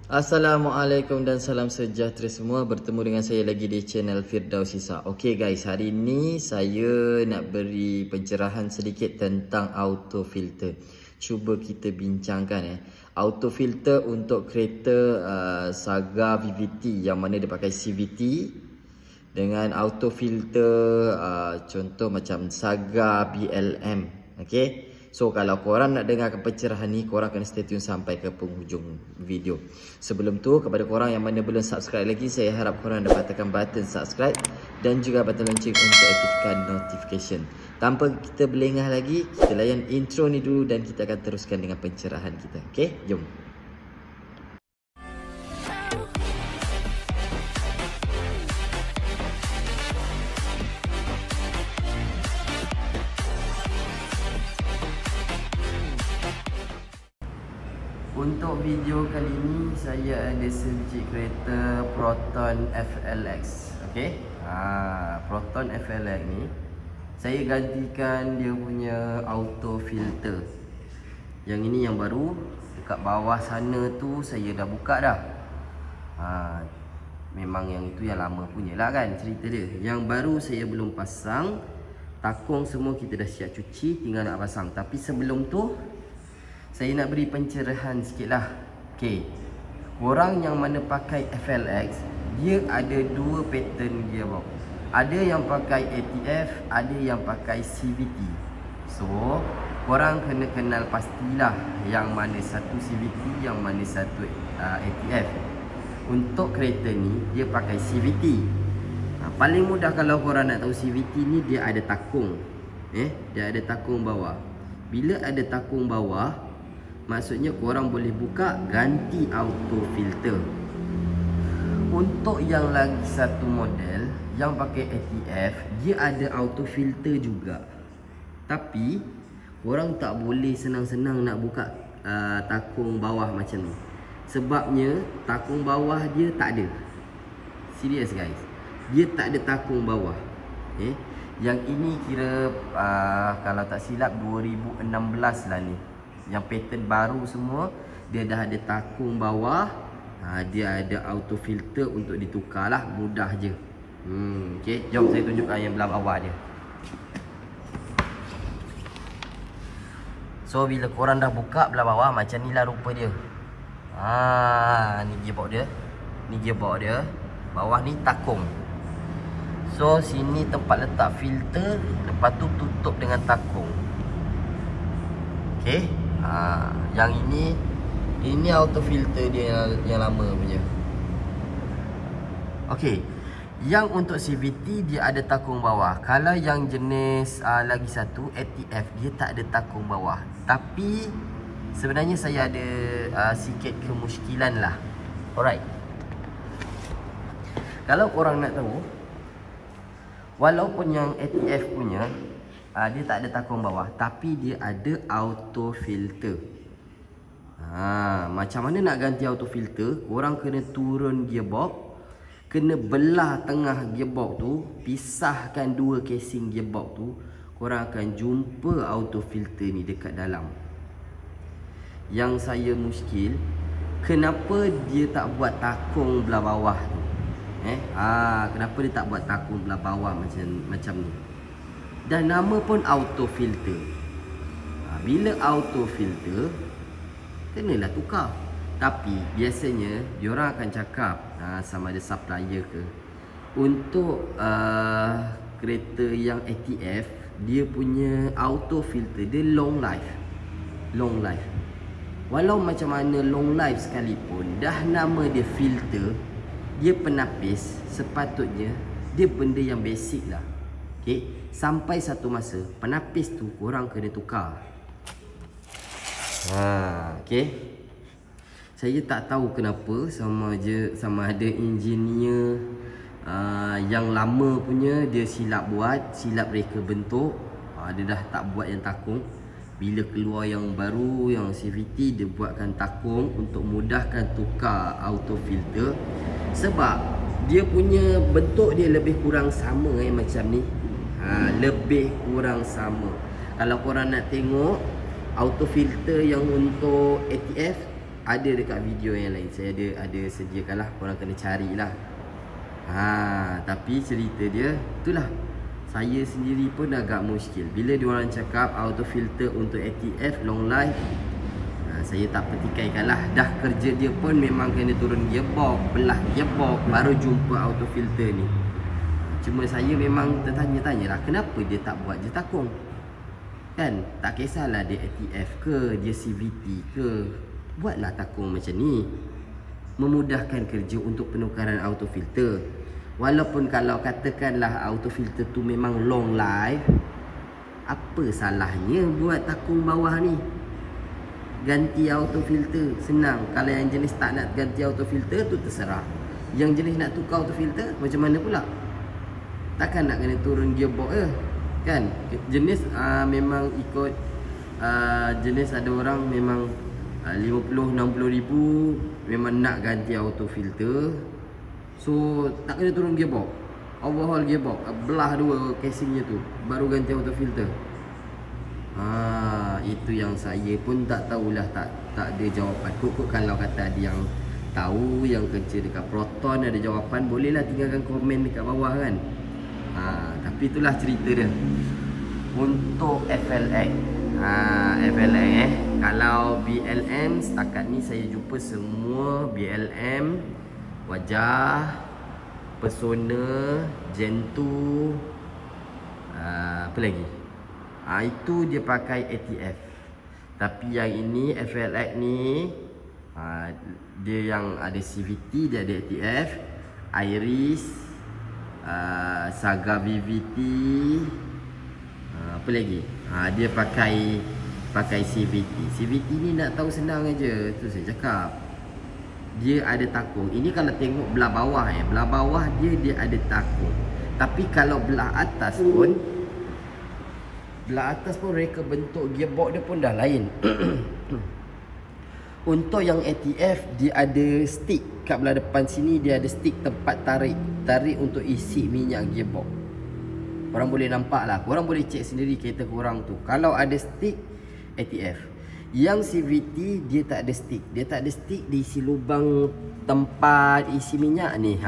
Assalamualaikum dan salam sejahtera semua. Bertemu dengan saya lagi di channel Firdaus Isa. Okey guys, hari ini saya nak beri pencerahan sedikit tentang auto filter. Cuba kita bincangkan auto filter untuk kereta Saga VVT yang mana dia pakai CVT dengan auto filter contoh macam Saga BLM. Okey. So kalau korang nak dengarkan pencerahan ni, korang kena stay tune sampai ke penghujung video. Sebelum tu, kepada korang yang mana belum subscribe lagi, saya harap korang dapat tekan button subscribe dan juga button lonceng untuk aktifkan notification. Tanpa kita berlengah lagi, kita layan intro ni dulu dan kita akan teruskan dengan pencerahan kita. Okay, jom. Untuk video kali ini saya ada sebiji kereta Proton FLX. Okey. Proton FLX ni saya gantikan dia punya auto filter. Yang ini yang baru, dekat bawah sana tu saya dah buka dah. Memang yang itu yang lama punya lah kan cerita dia. Yang baru saya belum pasang. Takung semua kita dah siap cuci, tinggal nak pasang. Tapi sebelum tu saya nak beri pencerahan sikit lah. Okay, korang yang mana pakai FLX, dia ada dua pattern gearbox. Ada yang pakai ATF, ada yang pakai CVT. So korang kena kenal pastilah yang mana satu CVT, yang mana satu ATF. Untuk kereta ni dia pakai CVT. Paling mudah kalau korang nak tahu CVT ni, dia ada takung. Dia ada takung bawah. Bila ada takung bawah, maksudnya korang boleh buka ganti auto filter. Untuk yang lagi satu model yang pakai ATF, dia ada auto filter juga. Tapi korang tak boleh senang-senang nak buka takung bawah macam ni. Sebabnya takung bawah dia tak ada. Serius guys, dia tak ada takung bawah. Yang ini kira kalau tak silap 2016 lah ni. Yang pattern baru semua, dia dah ada takung bawah. Dia ada auto filter untuk ditukar lah. Mudah je. Okay, jom saya tunjukkan yang belah bawah dia. So bila korang dah buka belah bawah, macam ni lah rupa dia. Ni gearbox dia. Ni gearbox dia. Bawah ni takung. So sini tempat letak filter. Lepas tu tutup dengan takung. Okay. Yang ini auto filter dia yang lama punya. Okey. Yang untuk CVT dia ada takung bawah. Kalau yang jenis lagi satu ATF, dia tak ada takung bawah. Tapi sebenarnya saya ada sikit kemusykilan lah. Alright. Kalau korang nak tahu, walaupun yang ATF punya dia tak ada takung bawah, tapi dia ada auto filter. Macam mana nak ganti auto filter? Korang kena turun gearbox, kena belah tengah gearbox tu, pisahkan dua casing gearbox tu. Korang akan jumpa auto filter ni dekat dalam. Yang saya muskil, kenapa dia tak buat takung belah bawah tu? Kenapa dia tak buat takung belah bawah macam ni? Dan nama pun auto filter. Bila auto filter, kenalah tukar. Tapi biasanya diorang akan cakap sama ada supplier ke, untuk kereta yang ATF, dia punya auto filter dia long life. Long life. Walau macam mana long life sekalipun, dah nama dia filter, dia penapis, sepatutnya dia benda yang basic lah. Okay. Sampai satu masa penapis tu korang kena tukar. Okay. Saya tak tahu kenapa sama ada engineer yang lama punya dia silap buat, silap reka bentuk. Dia dah tak buat yang takung. Bila keluar yang baru, yang CVT, dia buatkan takung untuk mudahkan tukar auto filter. Sebab dia punya bentuk dia lebih kurang sama macam ni. Lebih kurang sama. Kalau korang nak tengok auto filter yang untuk ATF, Ada dekat video yang lain. Saya ada sediakan lah. Korang kena carilah. Tapi cerita dia itulah. Saya sendiri pun agak muskil bila diorang cakap auto filter untuk ATF long life. Saya tak petikaikan lah. Dah kerja dia pun memang kena turun gearbox, belah gearbox, baru jumpa auto filter ni. Cuma saya memang tertanya-tanya lah, kenapa dia tak buat je takung? Kan, tak kisahlah dia ATF ke, dia CVT ke, buatlah takung macam ni. Memudahkan kerja untuk penukaran auto filter. Walaupun kalau katakanlah auto filter tu memang long life, apa salahnya buat takung bawah ni? Ganti auto filter, senang. Kalau yang jenis tak nak ganti auto filter tu terserah. Yang jenis nak tukar auto filter, macam mana pula? Takkan nak kena turun gearbox ke? Kan? Jenis memang ikut jenis ada orang memang 50-60 ribu memang nak ganti auto filter. So tak kena turun gearbox, overhaul gearbox, belah dua casingnya tu, baru ganti auto filter. Itu yang saya pun tak tahulah, tak ada jawapan. Kok kalau kata ada yang tahu, yang kerja dekat Proton ada jawapan, bolehlah tinggalkan komen dekat bawah kan. Tapi itulah cerita dia. Untuk FLX, FLX kalau BLM setakat ni saya jumpa semua BLM Wajah, Persona, Gentoo, apa lagi? Itu dia pakai ATF. Tapi yang ini FLX ni dia yang ada CVT, dia ada ATF, Iris, Saga VVT, apa lagi? Dia pakai CVT. CVT ni nak tahu senang aja, tu saya cakap. Dia ada takung. Ini kalau tengok belah bawah belah bawah dia ada takung. Tapi kalau belah atas pun reka bentuk gearbox dia pun dah lain. Untuk yang ATF dia ada stick kat belah depan sini, dia ada stick tempat tarik untuk isi minyak gearbox. Korang boleh nampak lah, korang boleh cek sendiri kereta korang tu. Kalau ada stick ATF. Yang CVT dia tak ada stick. Dia tak ada stick, dia isi lubang tempat isi minyak ni.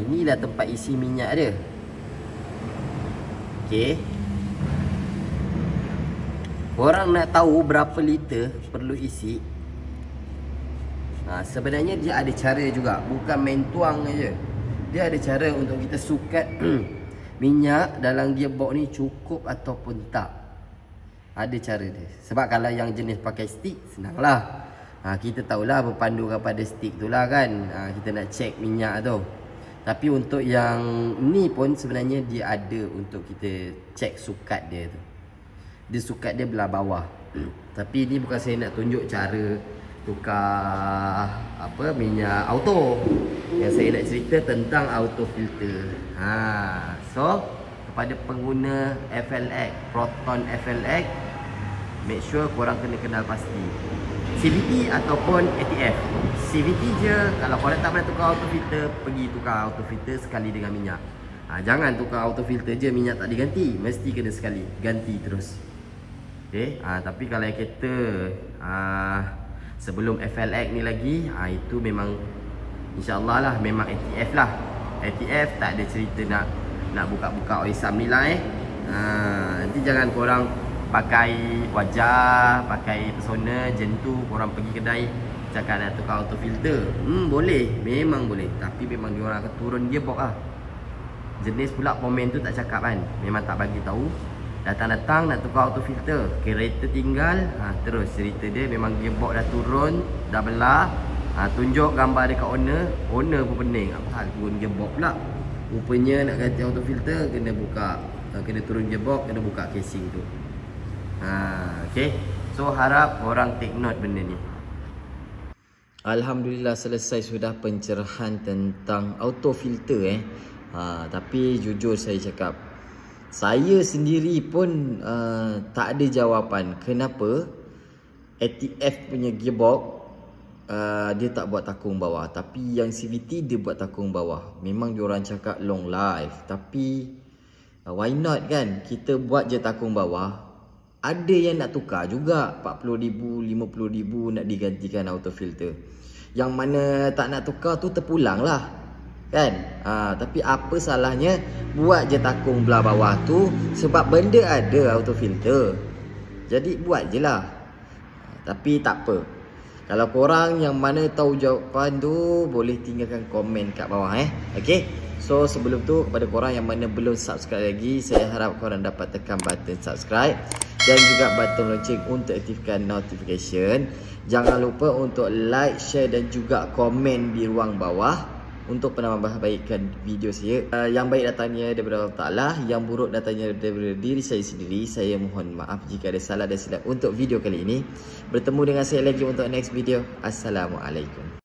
Inilah tempat isi minyak dia. Okey. Korang nak tahu berapa liter perlu isi? Sebenarnya dia ada cara juga, bukan main tuang aja. Dia ada cara untuk kita sukat minyak dalam gearbox ni cukup ataupun tak. Ada cara dia. Sebab kalau yang jenis pakai stick, senanglah. Kita tahulah berpandu kepada stick tu lah kan. Kita nak check minyak tu. Tapi untuk yang ni pun sebenarnya dia ada untuk kita check sukat dia tu. Dia sukat dia belah bawah. Tapi ni bukan saya nak tunjuk cara tukar minyak auto. Yang saya nak cerita tentang auto filter. So kepada pengguna FLX, Proton FLX, make sure korang kena kenal pasti CVT ataupun ATF. CVT je, kalau korang tak pernah tukar auto filter, pergi tukar auto filter sekali dengan minyak. Jangan tukar auto filter je, minyak tak diganti. Mesti kena sekali, ganti terus. Okay? Tapi kalau yang kereta sebelum FLX ni lagi, itu memang InsyaAllah lah, memang ATF lah. ATF tak ada cerita nak buka-buka Oisam ni lah nanti jangan korang pakai Wajah, pakai Persona, Gentoo, korang pergi kedai cakap nak tukar auto filter. Boleh, memang boleh. Tapi memang diorang akan turun gearbox lah. Jenis pula komen tu tak cakap kan, memang tak bagi tahu. Datang-datang nak tukar auto filter, kereta tinggal, terus cerita dia memang gearbox dah turun, dah belah. Tunjuk gambar dekat owner pun pening. Apa hal turun gearbox pula? Rupanya nak ganti auto filter kena buka, kena turun gearbox, kena buka casing tu. Okay. So harap orang take note benda ni. Alhamdulillah selesai sudah pencerahan tentang auto filter tapi jujur saya cakap, saya sendiri pun tak ada jawapan kenapa ATF punya gearbox dia tak buat takung bawah, tapi yang CVT dia buat takung bawah. Memang diorang cakap long life, tapi why not kan, kita buat je takung bawah. Ada yang nak tukar juga 40,000, 50,000 nak digantikan auto filter. Yang mana tak nak tukar tu terpulang lah, kan? Tapi apa salahnya buat je takung belah bawah tu, sebab benda ada auto filter. Jadi buat je lah. Tapi tak apa. Kalau korang yang mana tahu jawapan tu, boleh tinggalkan komen kat bawah Okay. So sebelum tu, kepada korang yang mana belum subscribe lagi, saya harap korang dapat tekan button subscribe dan juga button lonceng untuk aktifkan notification. Jangan lupa untuk like, share dan juga komen di ruang bawah untuk penambahbaikan video saya. Yang baik datangnya daripada Allah Ta'ala, yang buruk datangnya daripada diri saya sendiri. Saya mohon maaf jika ada salah dan silap untuk video kali ini. Bertemu dengan saya lagi untuk next video. Assalamualaikum.